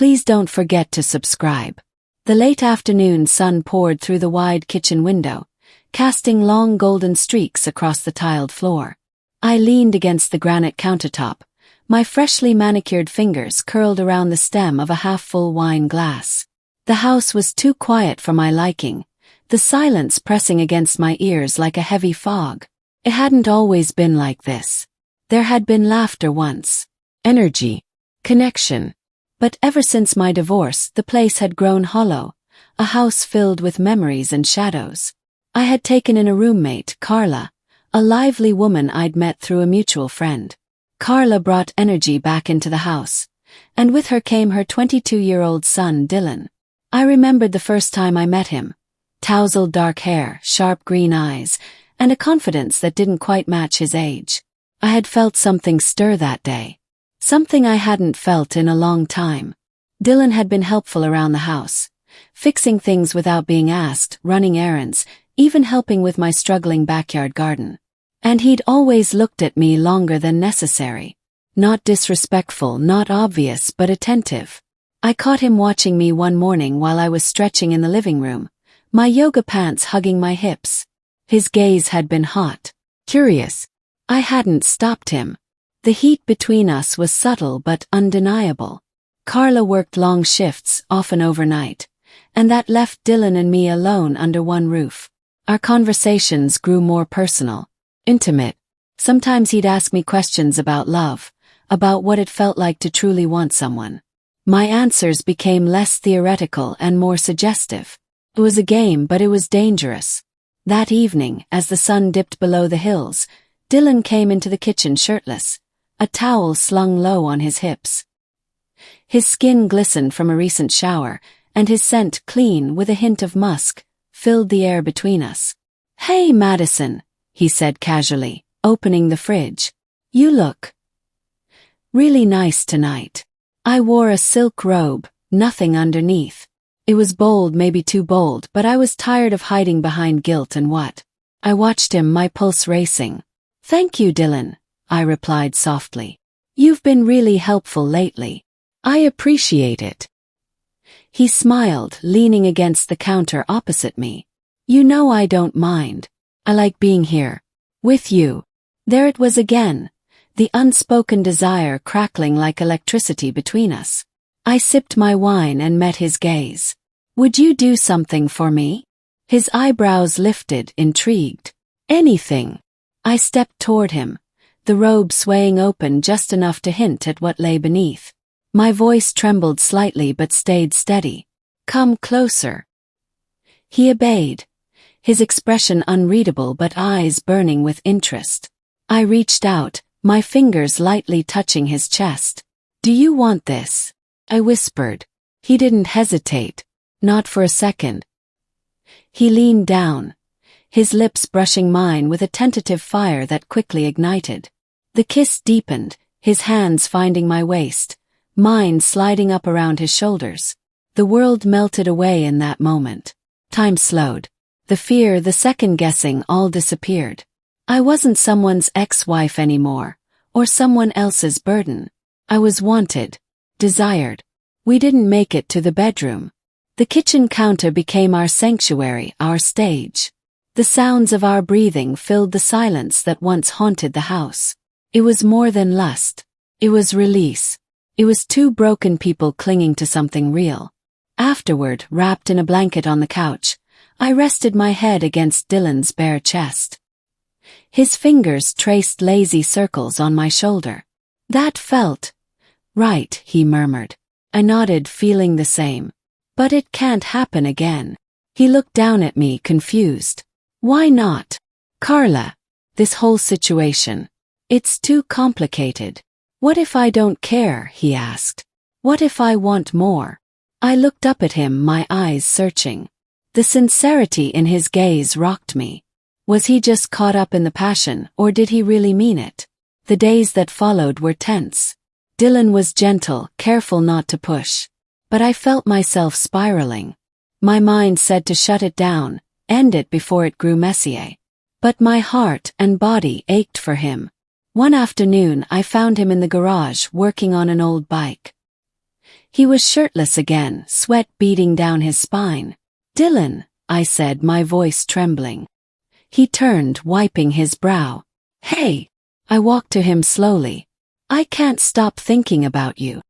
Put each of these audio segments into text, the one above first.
Please don't forget to subscribe. The late afternoon sun poured through the wide kitchen window, casting long golden streaks across the tiled floor. I leaned against the granite countertop, my freshly manicured fingers curled around the stem of a half-full wine glass. The house was too quiet for my liking, the silence pressing against my ears like a heavy fog. It hadn't always been like this. There had been laughter once, energy, connection. But ever since my divorce, the place had grown hollow, a house filled with memories and shadows. I had taken in a roommate, Carla, a lively woman I'd met through a mutual friend. Carla brought energy back into the house, and with her came her 22-year-old son, Dylan. I remembered the first time I met him. Tousled dark hair, sharp green eyes, and a confidence that didn't quite match his age. I had felt something stir that day. Something I hadn't felt in a long time. Dylan had been helpful around the house, fixing things without being asked, running errands, even helping with my struggling backyard garden. And he'd always looked at me longer than necessary. Not disrespectful, not obvious, but attentive. I caught him watching me one morning while I was stretching in the living room, my yoga pants hugging my hips. His gaze had been hot, curious. I hadn't stopped him. The heat between us was subtle but undeniable. Carla worked long shifts, often overnight, and that left Dylan and me alone under one roof. Our conversations grew more personal, intimate. Sometimes he'd ask me questions about love, about what it felt like to truly want someone. My answers became less theoretical and more suggestive. It was a game, but it was dangerous. That evening, as the sun dipped below the hills, Dylan came into the kitchen shirtless, a towel slung low on his hips. His skin glistened from a recent shower, and his scent, clean with a hint of musk, filled the air between us. "Hey, Madison," he said casually, opening the fridge. "You look really nice tonight." I wore a silk robe, nothing underneath. It was bold, maybe too bold, but I was tired of hiding behind guilt and what. I watched him, my pulse racing. "Thank you, Dylan," I replied softly. "You've been really helpful lately. I appreciate it." He smiled, leaning against the counter opposite me. "You know I don't mind. I like being here. With you." There it was again, the unspoken desire crackling like electricity between us. I sipped my wine and met his gaze. "Would you do something for me?" His eyebrows lifted, intrigued. "Anything." I stepped toward him, the robe swaying open just enough to hint at what lay beneath. My voice trembled slightly but stayed steady. "Come closer." He obeyed, his expression unreadable but eyes burning with interest. I reached out, my fingers lightly touching his chest. "Do you want this?" I whispered. He didn't hesitate, not for a second. He leaned down, his lips brushing mine with a tentative fire that quickly ignited. The kiss deepened, his hands finding my waist, mine sliding up around his shoulders. The world melted away in that moment. Time slowed. The fear, the second-guessing, all disappeared. I wasn't someone's ex-wife anymore, or someone else's burden. I was wanted, desired. We didn't make it to the bedroom. The kitchen counter became our sanctuary, our stage. The sounds of our breathing filled the silence that once haunted the house. It was more than lust. It was release. It was two broken people clinging to something real. Afterward, wrapped in a blanket on the couch, I rested my head against Dylan's bare chest. His fingers traced lazy circles on my shoulder. "That felt right," he murmured. I nodded, feeling the same. "But it can't happen again." He looked down at me, confused. "Why not?" "Carla, this whole situation. It's too complicated." "What if I don't care?" he asked. "What if I want more?" I looked up at him, my eyes searching. The sincerity in his gaze rocked me. Was he just caught up in the passion, or did he really mean it? The days that followed were tense. Dylan was gentle, careful not to push. But I felt myself spiraling. My mind said to shut it down, end it before it grew messier. But my heart and body ached for him. One afternoon I found him in the garage working on an old bike. He was shirtless again, sweat beading down his spine. "Dylan," I said, my voice trembling. He turned, wiping his brow. "Hey!" I walked to him slowly. "I can't stop thinking about you."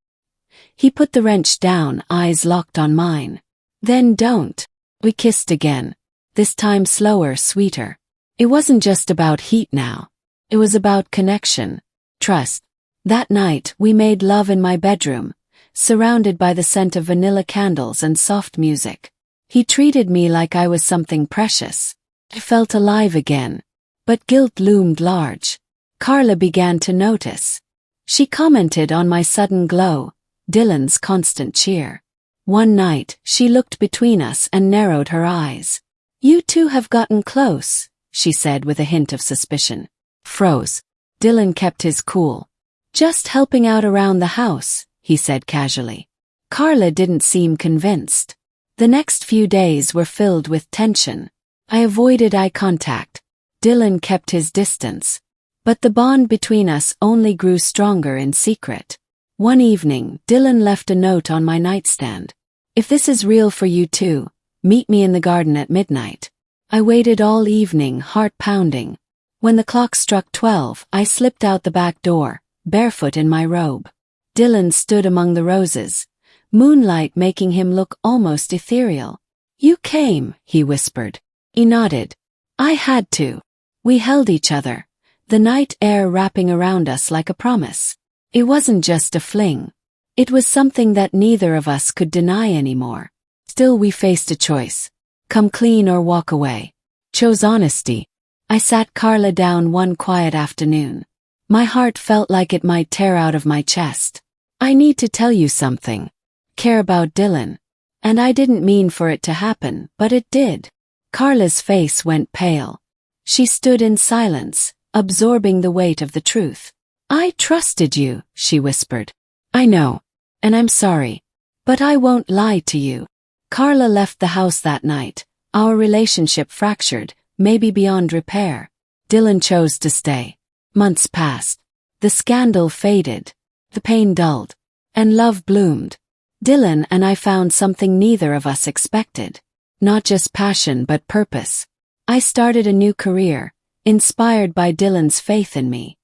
He put the wrench down, eyes locked on mine. "Then don't." We kissed again. This time slower, sweeter. It wasn't just about heat now. It was about connection, trust. That night, we made love in my bedroom, surrounded by the scent of vanilla candles and soft music. He treated me like I was something precious. I felt alive again. But guilt loomed large. Carla began to notice. She commented on my sudden glow, Dylan's constant cheer. One night, she looked between us and narrowed her eyes. "You two have gotten close," she said with a hint of suspicion. Froze. Dylan kept his cool. "Just helping out around the house," he said casually. Carla didn't seem convinced. The next few days were filled with tension. I avoided eye contact. Dylan kept his distance. But the bond between us only grew stronger in secret. One evening, Dylan left a note on my nightstand. "If this is real for you too, meet me in the garden at midnight." I waited all evening, heart pounding. When the clock struck 12, I slipped out the back door, barefoot in my robe. Dylan stood among the roses, moonlight making him look almost ethereal. "You came," he whispered. He nodded. "I had to." We held each other, the night air wrapping around us like a promise. It wasn't just a fling. It was something that neither of us could deny anymore. Still we faced a choice. Come clean or walk away. Chose honesty. I sat Carla down one quiet afternoon. My heart felt like it might tear out of my chest. "I need to tell you something. Care about Dylan." And I didn't mean for it to happen, but it did. Carla's face went pale. She stood in silence, absorbing the weight of the truth. "I trusted you," she whispered. "I know. And I'm sorry. But I won't lie to you." Carla left the house that night, our relationship fractured, maybe beyond repair. Dylan chose to stay. Months passed. The scandal faded. The pain dulled. And love bloomed. Dylan and I found something neither of us expected. Not just passion but purpose. I started a new career, inspired by Dylan's faith in me.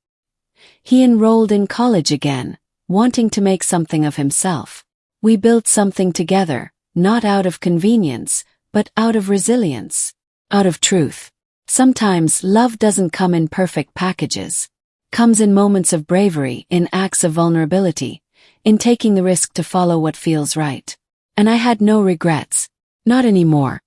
He enrolled in college again, wanting to make something of himself. We built something together, not out of convenience, but out of resilience, out of truth. Sometimes love doesn't come in perfect packages. Comes in moments of bravery, in acts of vulnerability, in taking the risk to follow what feels right. And I had no regrets. Not anymore.